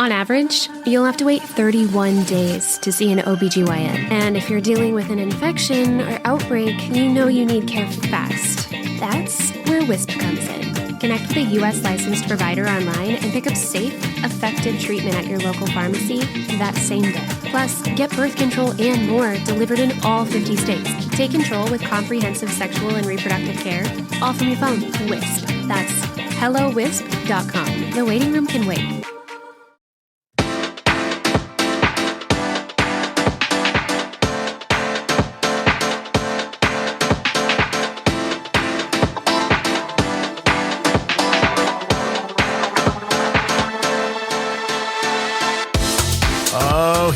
On average, you'll have to wait 31 days to see an OBGYN. And if you're dealing with an infection or outbreak, you know you need care fast. That's where Wisp comes in. Connect with a U.S. licensed provider online and pick up safe, effective treatment at your local pharmacy that same day. Plus, get birth control and more delivered in all 50 states. Take control with comprehensive sexual and reproductive care, all from your phone. Wisp. That's hellowisp.com. The waiting room can wait.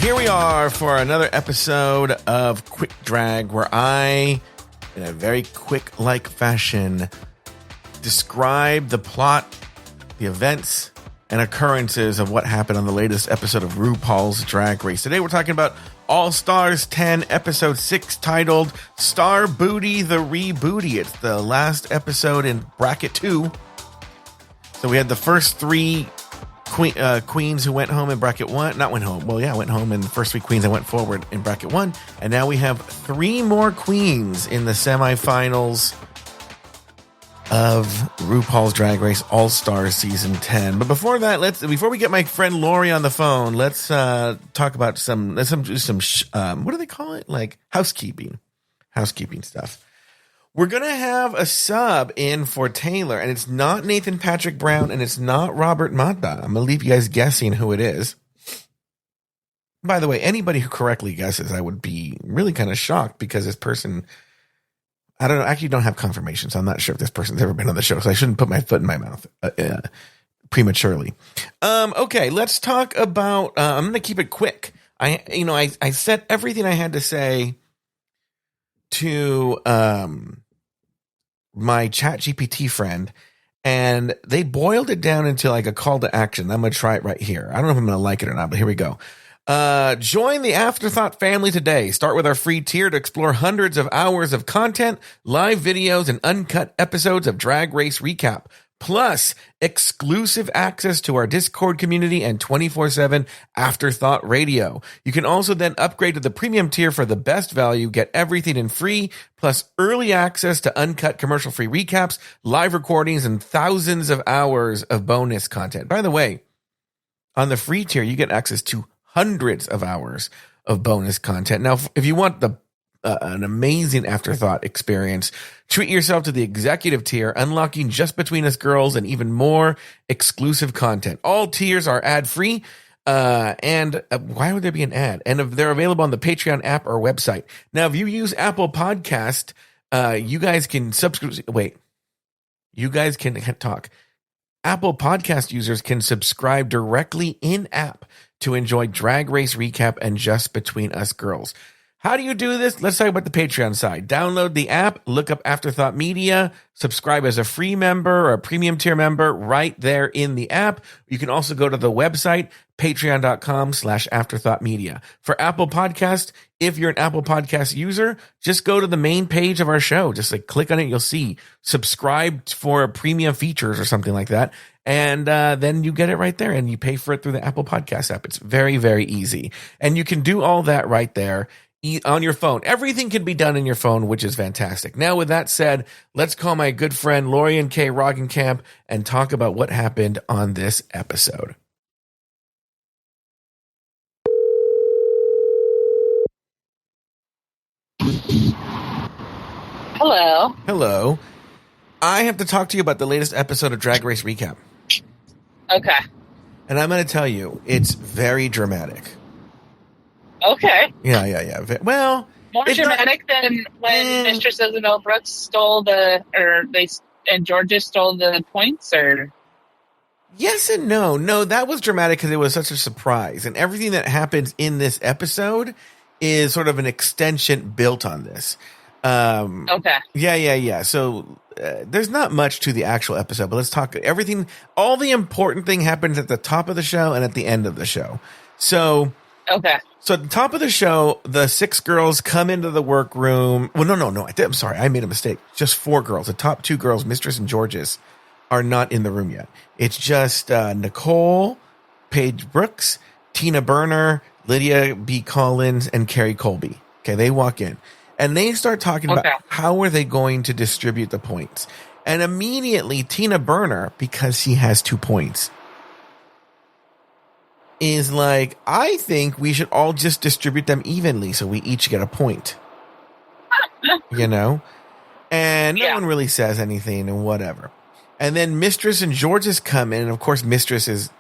Here we are for another episode of Quick Drag, where I, in a very quick-like fashion, describe the plot, the events, and occurrences of what happened on the latest episode of RuPaul's Drag Race. Today we're talking about All Stars 10, episode 6, titled Star Booty the Rebooty. It's the last episode in bracket 2. So we had the first three queens who went home in bracket 1, went home, and the first three queens that went forward in bracket 1, and now we have three more queens in the semifinals of RuPaul's Drag Race All Stars season 10. But before that, before we get my friend Lauri on the phone, let's talk about some what do they call it? Like housekeeping stuff. We're going to have a sub in for Taylor, and it's not Nathan Patrick Brown, and it's not Robert Mata. I'm going to leave you guys guessing who it is. By the way, anybody who correctly guesses, I would be really kind of shocked, because this person, I don't know, actually don't have confirmation, so I'm not sure if this person's ever been on the show, so I shouldn't put my foot in my mouth prematurely. Okay, let's talk about, I'm going to keep it quick. I set everything I had to say to my ChatGPT friend, and they boiled it down into like a call to action. I'm going to try it right here. I don't know if I'm going to like it or not, but here we go. Join the Afterthought family today. Start with our free tier to explore hundreds of hours of content, live videos, and uncut episodes of Drag Race Recap. Plus, exclusive access to our Discord community and 24/7 Afterthought Radio. You can also then upgrade to the premium tier for the best value, get everything in free, plus early access to uncut commercial-free recaps, live recordings, and thousands of hours of bonus content. By the way, on the free tier, you get access to hundreds of hours of bonus content. Now, if you want an amazing Afterthought experience, treat yourself to the executive tier, unlocking Just Between Us Girls and even more exclusive content. All tiers are ad-free, and why would there be an ad? And they're available on the Patreon app or website. Now, if you use Apple Podcast, you guys can talk. Apple Podcast users can subscribe directly in-app to enjoy Drag Race Recap and Just Between Us Girls. How do you do this? Let's talk about the Patreon side. Download the app, look up Afterthought Media, subscribe as a free member or a premium tier member right there in the app. You can also go to the website, patreon.com/afterthoughtmedia. For Apple Podcast, if you're an Apple Podcast user, just go to the main page of our show. Just like click on it, you'll see subscribe for premium features or something like that. And then you get it right there, and you pay for it through the Apple Podcast app. It's very, very easy. And you can do all that right there on your phone. Everything can be done in your phone, which is fantastic. Now, with that said, let's call my good friend Lauri and Kay Roggenkamp and talk about what happened on this episode. Hello. Hello. I have to talk to you about the latest episode of Drag Race Recap. Okay. And I'm going to tell you, it's very dramatic. Okay. Yeah. Well, more dramatic than when Mistresses and Brooks stole and Georgia stole the points, or? Yes and no. No, that was dramatic because it was such a surprise, and everything that happens in this episode is sort of an extension built on this. Okay. Yeah. So there's not much to the actual episode, but let's talk everything. All the important thing happens at the top of the show and at the end of the show. So. Okay. So at the top of the show, the 6 girls come into the workroom. Well, no. I'm sorry. I made a mistake. Just 4 girls. The top 2 girls, Mistress and Georges, are not in the room yet. It's just Nicole, Paige Brooks, Tina Burner, Lydia B. Collins, and Carrie Colby. Okay, they walk in. And they start talking about how are they going to distribute the points. And immediately, Tina Burner, because she has 2 points, is like, I think we should all just distribute them evenly so we each get a point. You know? And no one really says anything and whatever. And then Mistress and Georges come in. And of course, Mistress is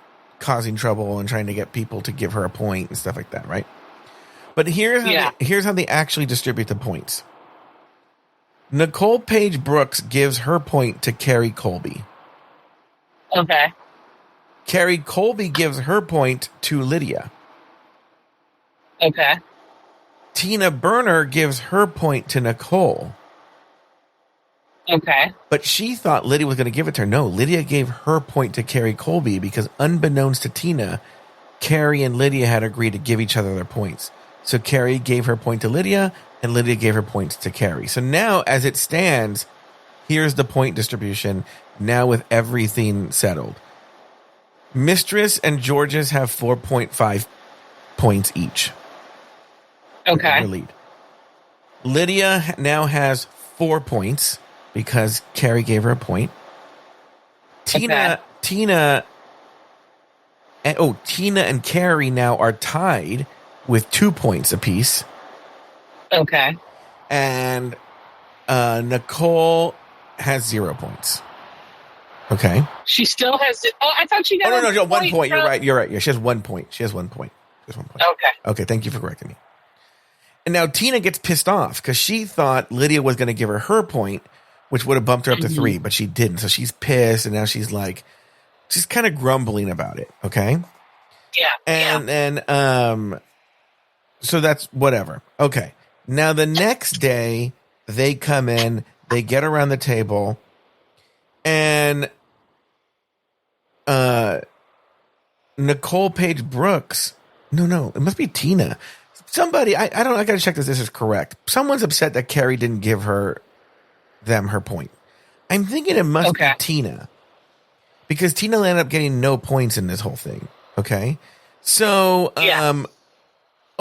causing trouble and trying to get people to give her a point and stuff like that, right? But here's how they actually distribute the points. Nicole Paige Brooks gives her point to Carrie Colby. Okay. Carrie Colby gives her point to Lydia. Okay. Tina Burner gives her point to Nicole. Okay. But she thought Lydia was going to give it to her. No, Lydia gave her point to Carrie Colby because unbeknownst to Tina, Carrie and Lydia had agreed to give each other their points. So Carrie gave her point to Lydia, and Lydia gave her points to Carrie. So now, as it stands, here's the point distribution, now with everything settled. Mistress and Georges have 4.5 points each. Okay. Lead. Lydia now has 4 points because Carrie gave her a point. Tina and Carrie now are tied with 2 points apiece. Okay. And Nicole has 0 points. Okay. She still has. Oh, I thought she got. No, 1 point. You're right. Yeah, she has 1 point. She has 1 point. Okay. Thank you for correcting me. And now Tina gets pissed off because she thought Lydia was going to give her point, which would have bumped her up to 3, but she didn't. So she's pissed, and now she's kind of grumbling about it. Okay. Yeah. And so that's whatever. Okay. Now the next day they come in, they get around the table, and Nicole Paige Brooks. No, it must be Tina. Somebody, I got to check this is correct. Someone's upset that Carrie didn't give them her point. I'm thinking it must be Tina. Because Tina ended up getting no points in this whole thing. Okay? So, oh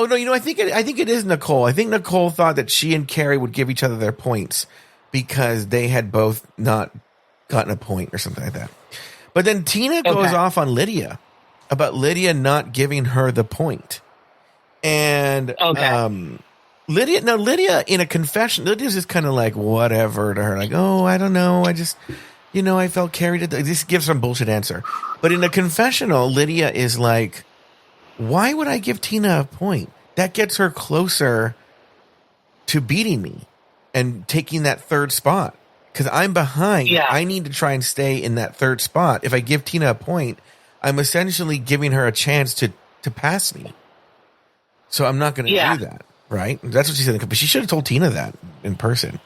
no, I think it is Nicole. I think Nicole thought that she and Carrie would give each other their points because they had both not gotten a point or something like that. But then Tina goes off on Lydia about Lydia not giving her the point. And Lydia in a confession, Lydia's just kind of like whatever to her, like, oh, I don't know, I just, I felt Carrie did that. This gives some bullshit answer. But in a confessional, Lydia is like, why would I give Tina a point? That gets her closer to beating me and taking that 3rd spot. Because I'm behind. Yeah. I need to try and stay in that 3rd spot. If I give Tina a point, I'm essentially giving her a chance to pass me. So I'm not going to do that, right? That's what she said. But she should have told Tina that in person.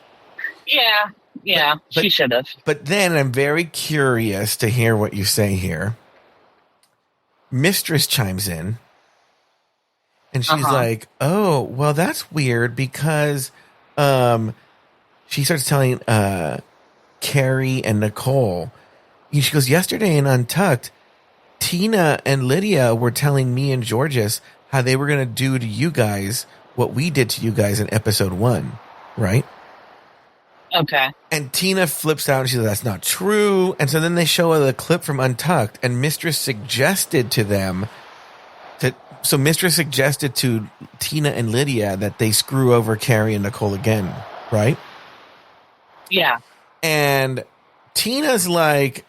Yeah, but she should have. But then I'm very curious to hear what you say here. Mistress chimes in, and she's like, oh, well, that's weird because she starts telling Carrie and Nicole. She goes, yesterday in Untucked, Tina and Lydia were telling me and Georges how they were going to do to you guys what we did to you guys in episode 1, right? Okay. And Tina flips out and she says, that's not true. And so then they show the clip from Untucked, and Mistress suggested to them Mistress suggested to Tina and Lydia that they screw over Carrie and Nicole again, right? Yeah. And Tina's like,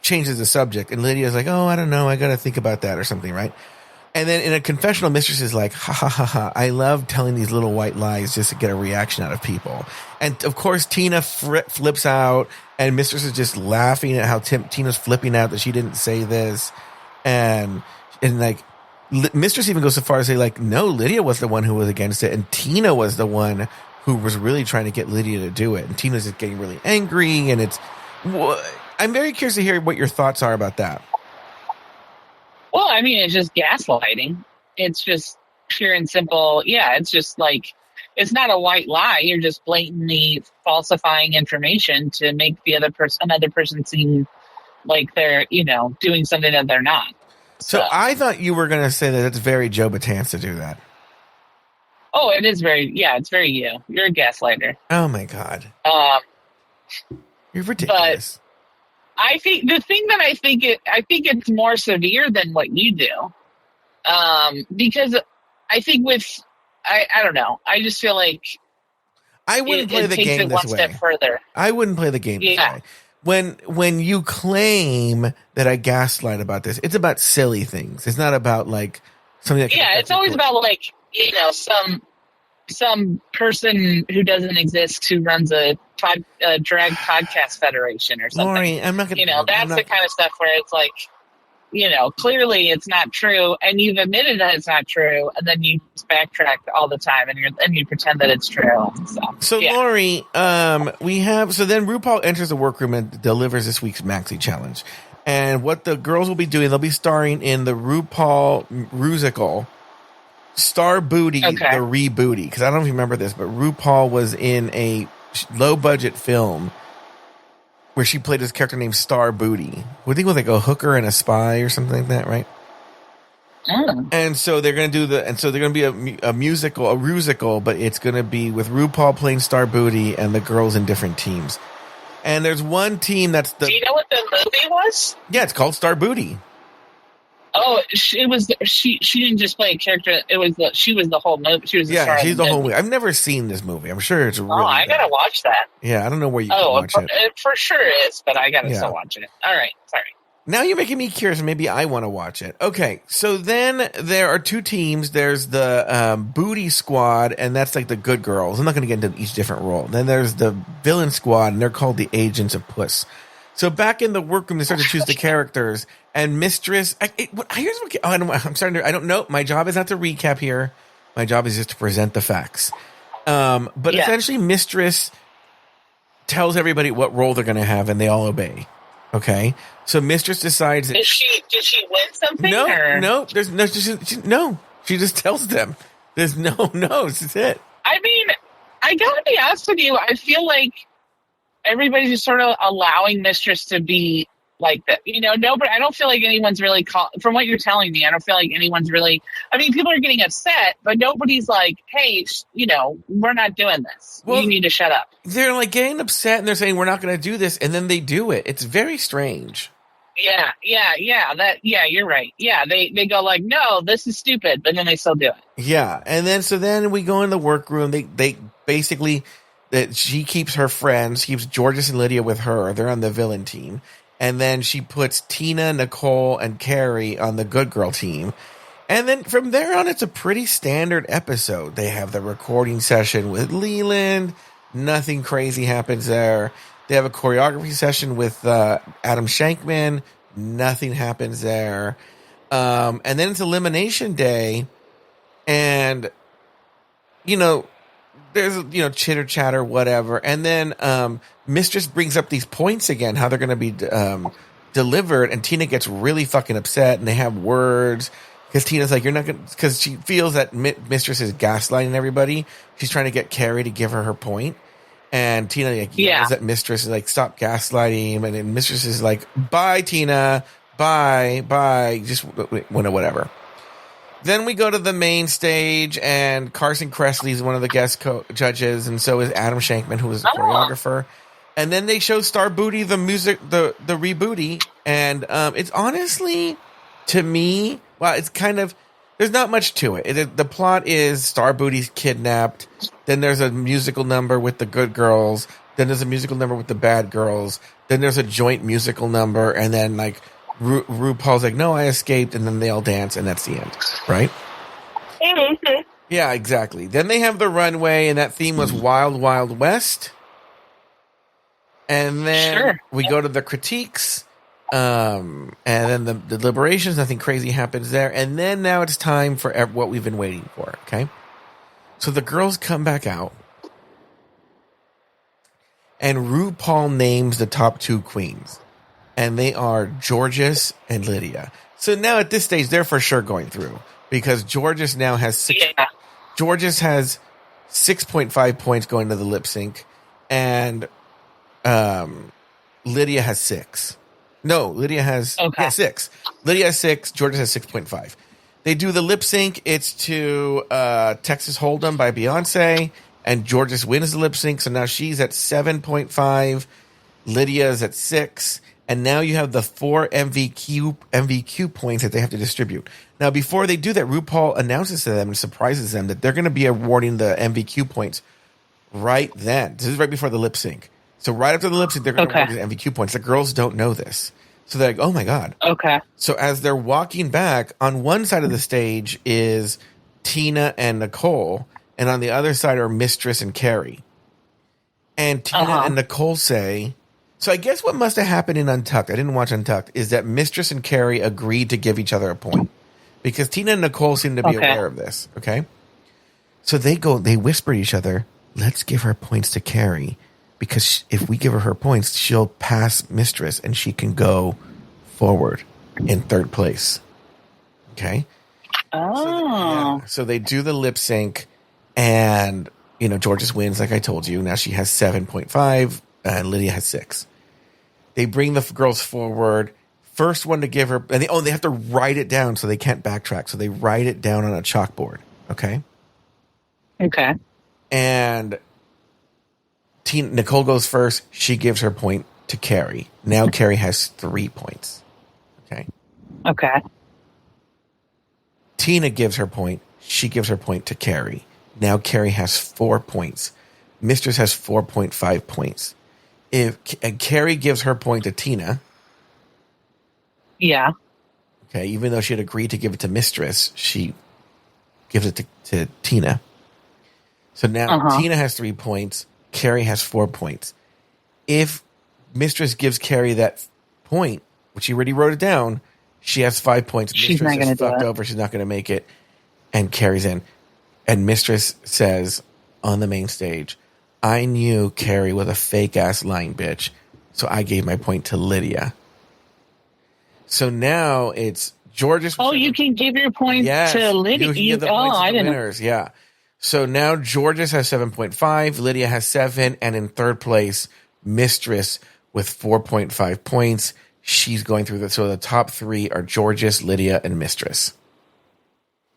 changes the subject, and Lydia's like, oh, I don't know, I got to think about that or something, right? And then in a confessional, Mistress is like, ha, ha, ha, ha. I love telling these little white lies just to get a reaction out of people. And, of course, Tina flips out, and Mistress is just laughing at how Tina's flipping out that she didn't say this. And Mistress even goes so far as to say, like, no, Lydia was the one who was against it, and Tina was the one who was really trying to get Lydia to do it. And Tina's just getting really angry, and I'm very curious to hear what your thoughts are about that. Well, I mean, it's just gaslighting. It's just pure and simple. Yeah, it's just like, it's not a white lie. You're just blatantly falsifying information to make the another person seem like they're, doing something that they're not. So I thought you were going to say that it's very Joe Batanz to do that. Oh, it is it's very you. You're a gaslighter. Oh my God. You're ridiculous. But I think the thing that I think it's more severe than what you do. Because I think I don't know. I just feel like I wouldn't play the game this way. One step further. I wouldn't play the game this way. When you claim that I gaslight about this, it's about silly things. It's not about like something that it's always about like, some person who doesn't exist who runs a drag podcast federation or something. Lauri, I'm not going to. That's the kind of stuff where it's like, clearly it's not true, and you've admitted that it's not true, and then you backtrack all the time, and you pretend that it's true. So Lauri, we have then RuPaul enters the workroom and delivers this week's maxi challenge, and what the girls will be doing, they'll be starring in the RuPaul musical Star Booty, the Rebooty. Because I don't know if you remember this, but RuPaul was in a low budget film where she played this character named Star Booty. I think it was like a hooker and a spy or something like that, right? Oh. And so they're going to they're going to be a musical, but it's going to be with RuPaul playing Star Booty and the girls in different teams. And there's one team that's Do you know what the movie was? Yeah, it's called Star Booty. Oh, she didn't just play a character. She was the whole movie. She was she's the whole movie. I've never seen this movie. I'm sure it's really I gotta watch that. Yeah, I don't know where you can watch it. It for sure is, but I gotta still watch it. All right, sorry. Now you're making me curious. Maybe I want to watch it. Okay, so then there are two teams. There's the Booty Squad, and that's like the good girls. I'm not going to get into each different role. Then there's the Villain Squad, and they're called the Agents of Puss. So back in the workroom, they start to choose the characters. And Mistress, I don't know. My job is not to recap here. My job is just to present the facts. But essentially, Mistress tells everybody what role they're going to have, and they all obey. Okay, so Mistress decides. Did she win something? No. There's no. She just tells them. There's no. This is it. I mean, I gotta be honest with you. I feel like everybody's just sort of allowing Mistress to be like that. But I don't feel like anyone's really from what you're telling me. I don't feel like anyone's really. I mean, people are getting upset, but nobody's like, "Hey, we're not doing this. You need to shut up." They're like getting upset and they're saying, "We're not going to do this," and then they do it. It's very strange. Yeah. You're right. Yeah, they go like, "No, this is stupid," but then they still do it. Yeah, and then we go in the workroom. They basically that she keeps her friends, keeps Georges and Lydia with her. They're on the villain team. And then she puts Tina, Nicole, and Carrie on the good girl team. And then from there on, it's a pretty standard episode. They have the recording session with Leland. Nothing crazy happens there. They have a choreography session with Adam Shankman. Nothing happens there. And then it's elimination day. And, there's, chitter chatter, whatever. And then Mistress brings up these points again, how they're going to be delivered. And Tina gets really fucking upset and they have words because Tina's like, you're not going to, because she feels that Mistress is gaslighting everybody. She's trying to get Carrie to give her point. And Tina yells at Mistress is like, stop gaslighting. And then Mistress is like, bye, Tina. Bye. Just whatever. Then we go to the main stage, and Carson Kressley is one of the guest judges, and so is Adam Shankman, who is the choreographer. And then they show Star Booty, the music, the Rebooty, and it's honestly, to me, it's kind of, there's not much to it. The plot is Star Booty's kidnapped, then there's a musical number with the good girls, then there's a musical number with the bad girls, then there's a joint musical number, and then like, RuPaul's like, no, I escaped, and then they all dance, and that's the end, right? Mm-hmm. Yeah, exactly. Then they have the runway, and that theme was Wild Wild West. And then we go to the critiques, and then the deliberations. Nothing crazy happens there. And then now it's time for what we've been waiting for, okay? So the girls come back out, and RuPaul names the top two queens. And they are Georges and Lydia. So now at this stage, they're for sure going through because Georges now has Georges has 6.5 points going to the lip sync, and Lydia has 6. No, Lydia has 6. Lydia has 6. Georgia has 6.5. They do the lip sync. It's to Texas Hold'em by Beyonce, and Georgia wins the lip sync. So now she's at 7.5. Lydia's at 6. And now you have the 4 MVQ points that they have to distribute. Now, before they do that, RuPaul announces to them and surprises them that they're going to be awarding the MVQ points right then. This is right before the lip sync. So right after the lip sync, they're going to award the MVQ points. The girls don't know this. So they're like, oh my God. Okay. So as they're walking back, on one side of the stage is Tina and Nicole, and on the other side are Mistress and Carrie. And Tina and Nicole say, so I guess what must have happened in Untucked, I didn't watch Untucked, is that Mistress and Carrie agreed to give each other a point. Because Tina and Nicole seem to be aware of this, okay? So they whisper to each other, let's give her points to Carrie. Because if we give her points, she'll pass Mistress and she can go forward in 3rd place. Okay? Oh. So they do the lip sync, and, Georgia wins, like I told you. Now she has 7.5, and Lydia has 6. They bring the girls forward. First one to give her, and they have to write it down so they can't backtrack. So they write it down on a chalkboard. Okay? Okay. And Nicole goes first. She gives her point to Carrie. Now Carrie has 3 points. Okay. Okay. Tina gives her point. She gives her point to Carrie. Now Carrie has 4 points. Mistress has 4.5 points. And Carrie gives her point to Tina. Yeah. Okay. Even though she had agreed to give it to Mistress, she gives it to Tina. So now Tina has 3 points. Carrie has 4 points. If Mistress gives Carrie that point, which she already wrote it down, she has 5 points. She's Mistress not going to fucked over. She's not going to make it. And Carrie's in. And Mistress says on the main stage, I knew Carrie was a fake ass lying bitch, so I gave my point to Lydia. So now it's George's. Oh, you can give your point to Lydia. You can give the points to the winners. Yeah. So now Georges has 7.5, Lydia has 7, and in 3rd place, Mistress with 4.5 points. She's going through so the top 3 are Georges, Lydia, and Mistress.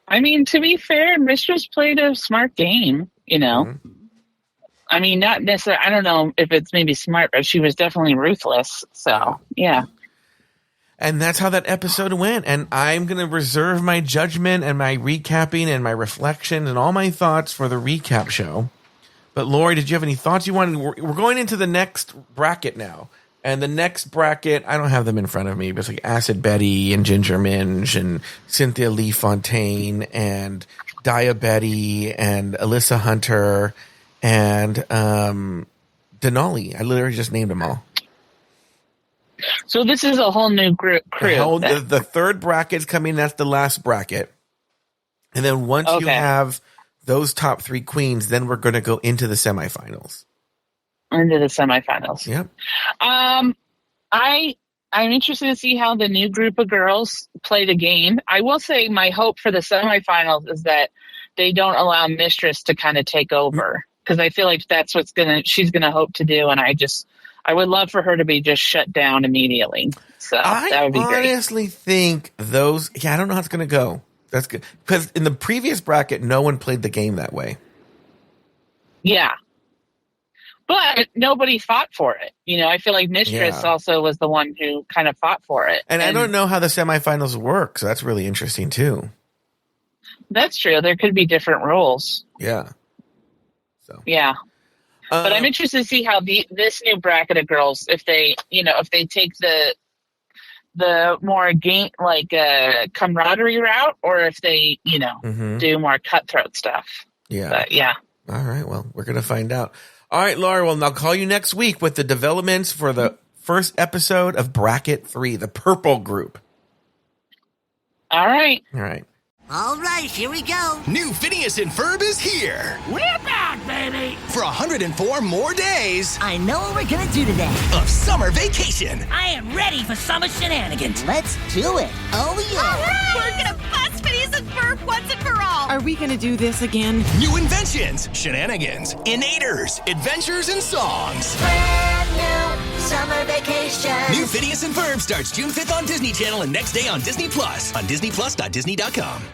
I mean, to be fair, Mistress played a smart game, Mm-hmm. I mean, not necessarily, I don't know if it's maybe smart, but she was definitely ruthless. So, yeah. And that's how that episode went. And I'm going to reserve my judgment and my recapping and my reflections and all my thoughts for the recap show. But Lauri, did you have any thoughts you wanted? We're going into the next bracket now. And the next bracket, I don't have them in front of me, but it's like Acid Betty and Ginger Minge and Cynthia Lee Fontaine and Dia Betty and Alyssa Hunter and Denali. I literally just named them all. So this is a whole new crew. The 3rd bracket's coming. That's the last bracket. And then once you have those top 3 queens, then we're going to go into the semifinals. Into the semifinals. Yep. I'm interested to see how the new group of girls play the game. I will say my hope for the semifinals is that they don't allow Mistress to kind of take over, because I feel like that's what she's gonna hope to do, and I would love for her to be just shut down immediately. So that would be great. I honestly think those. Yeah, I don't know how it's gonna go. That's good, because in the previous bracket, no one played the game that way. Yeah. But nobody fought for it. I feel like Mistress also was the one who kind of fought for it. And I don't know how the semifinals work, so that's really interesting too. That's true. There could be different rules. Yeah. So. Yeah. But I'm interested to see how this new bracket of girls, if they take the more game camaraderie route, or if they do more cutthroat stuff. Yeah. But yeah. All right. Well, we're gonna find out. All right, Lauri. Well, I'll call you next week with the developments for the first episode of Bracket 3, the Purple Group. All right. All right. All right, here we go. New Phineas and Ferb is here. We're back, baby. For 104 more days. I know what we're gonna do today. Of summer vacation. I am ready for summer shenanigans. Let's do it. Oh, yeah. All right. We're gonna bust Phineas and Ferb once and for all. Are we gonna do this again? New inventions, shenanigans, innators, adventures, and songs. Brand new Summer vacation. New Phineas and Ferb starts June 5th on Disney Channel and next day on Disney Plus. On DisneyPlus.Disney.com.